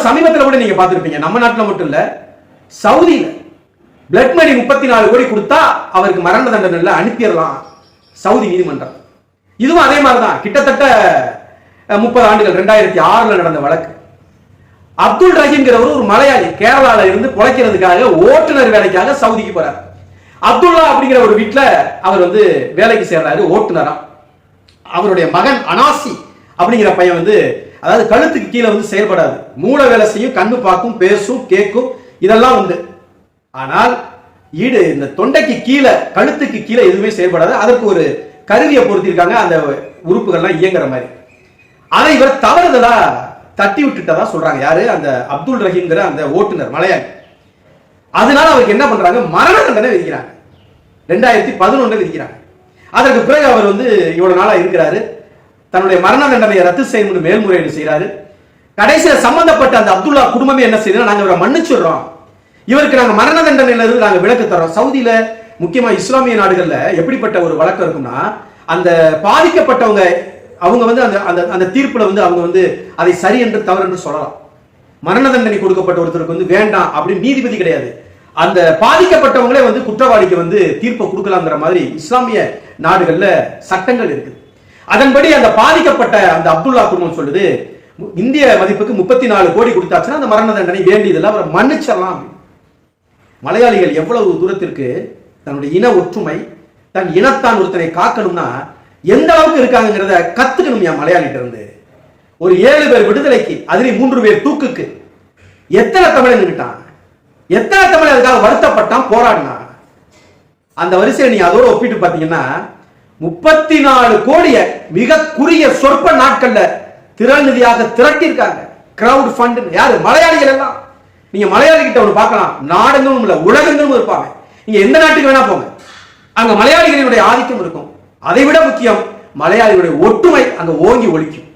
சமீபத்தில் கூட நீங்க பார்த்திருப்பீங்க, நம்ம நாட்டில் மட்டும் இல்ல, சவுதியில பிளட் மணி 34 கோடி கொடுத்தா அவருக்கு மரண தண்டனை அனுப்பிடலாம் சவுதி நீதிமன்றம். இதுவும் அதே மாதிரிதான், கிட்டத்தட்ட 30 ஆண்டுகள் 2006 நடந்த வழக்கு. அப்துல் ரஹீம்ங்கிறவர் ஒரு மலையாளி, கேரளால இருந்து பிழைக்கிறதுக்காக ஓட்டுநர் வேலைக்காக சவுதிக்கு போறார். அப்துல்லா அப்படிங்கிற ஒரு வீட்டுல அவர் வேலைக்கு சேர்றாரு ஓட்டுநரா. அவருடைய மகன் அனாசி அப்படிங்கிற பையன் அதாவது கழுத்துக்கு கீழே செயல்படாது, மூளை வேலை செய்யும், கண்ணு பார்க்கும், பேசும், கேட்கும், இதெல்லாம் உண்டு. ஆனால் இந்த தொண்டைக்கு கீழே, கழுத்துக்கு கீழே எதுவுமே செயல்படாது. அதற்கு ஒரு கருவியை பொருத்திருக்காங்க, அந்த உறுப்புகள்லாம் இயங்குற மாதிரி. அதை இவர் தவறுதலா தட்டி விட்டுட்டதா சொல்றாங்க. யாரு? அந்த அப்துல் ரஹீம்ங்கிற அந்த ஓட்டுநர் மலையாளி. அதனால அவருக்கு என்ன பண்றாங்க, மரண தண்டனை விதிக்கிறாங்க. 2011 விதிக்கிறாங்க. அதற்கு பிறகு அவர் இவ்வளவு நாளா இருக்கிறாரு, தன்னுடைய மரண தண்டனையை ரத்து செய்யணும்னு மேல்முறையீடு செய்யறாரு. கடைசியில் சம்பந்தப்பட்ட அந்த அப்துல்லா குடும்பமே என்ன செய்யணும், நாங்க இவரை மன்னிச்சிடுறோம், இவருக்கு நாங்க மரண தண்டனையில இருந்து நாங்க விலக்கு தரோம். சவுதியில முக்கியமா இஸ்லாமிய நாடுகள்ல எப்படிப்பட்ட ஒரு வழக்கம் இருக்கும்னா, அந்த பாதிக்கப்பட்டவங்க அவங்க அந்த தீர்ப்புல அவங்க அதை சரி என்று தவறு என்று சொல்லலாம். மரண தண்டனை கொடுக்கப்பட்ட ஒருத்தருக்கு வேண்டாம் அப்படின்னு நீதிபதி கிடையாது, அந்த பாதிக்கப்பட்டவங்களே குற்றவாளிக்கு தீர்ப்பை கொடுக்கலாங்கிற மாதிரி இஸ்லாமிய நாடுகள்ல சட்டங்கள் இருக்குது. அதன்படி அந்த பாதிக்கப்பட்ட அந்த அப்துல்லா குடும்பம் சொல்லுது, இந்திய மதிப்புக்கு 34 கோடி கொடுத்தாச்சுன்னா அந்த மரண தண்டனை வேண்டியதில்லை, அவரை மன்னிச்சிடலாம். மலையாளிகள் எவ்வளவு தூரத்திற்கு தன்னுடைய இன ஒற்றுமை, தன் இனத்தான் ஒருத்தனை காக்கணும்னா எந்த அளவுக்கு இருக்காங்கிறத கத்துக்கணும். மலையாளிட்ட இருந்து ஒரு 7 பேர் விடுதலைக்கு, அதிலே 3 பேர் தூக்குக்கு எத்தனை தமிழன் நின்னுட்டான், எத்தனை தமிழ் அதுக்காக வருத்தப்பட்டான், போராடினான். அந்த வரிசையை நீங்க அதோட ஒப்பிட்டு பாத்தீங்கன்னா 34 கோடிய மிக குறுகிய சொற்ப நாட்கள்ல திரள் நிதியாக திரட்டியிருக்காங்க. கிரவுட் ஃபண்ட் யாரு? மலையாளிகள் எல்லாம். நீங்க மலையாளி கிட்ட ஒன்று பார்க்கலாம், நாடெங்கும் இல்ல உலகெங்கும் இருப்பாங்க. நீங்க எந்த நாட்டுக்கு வேணா போங்க, அங்க மலையாளிகளுடைய ஆதிக்கம் இருக்கும். அதை விட முக்கியம், மலையாளிகளுடைய ஒற்றுமை அங்க ஓங்கி ஒழிக்கும்.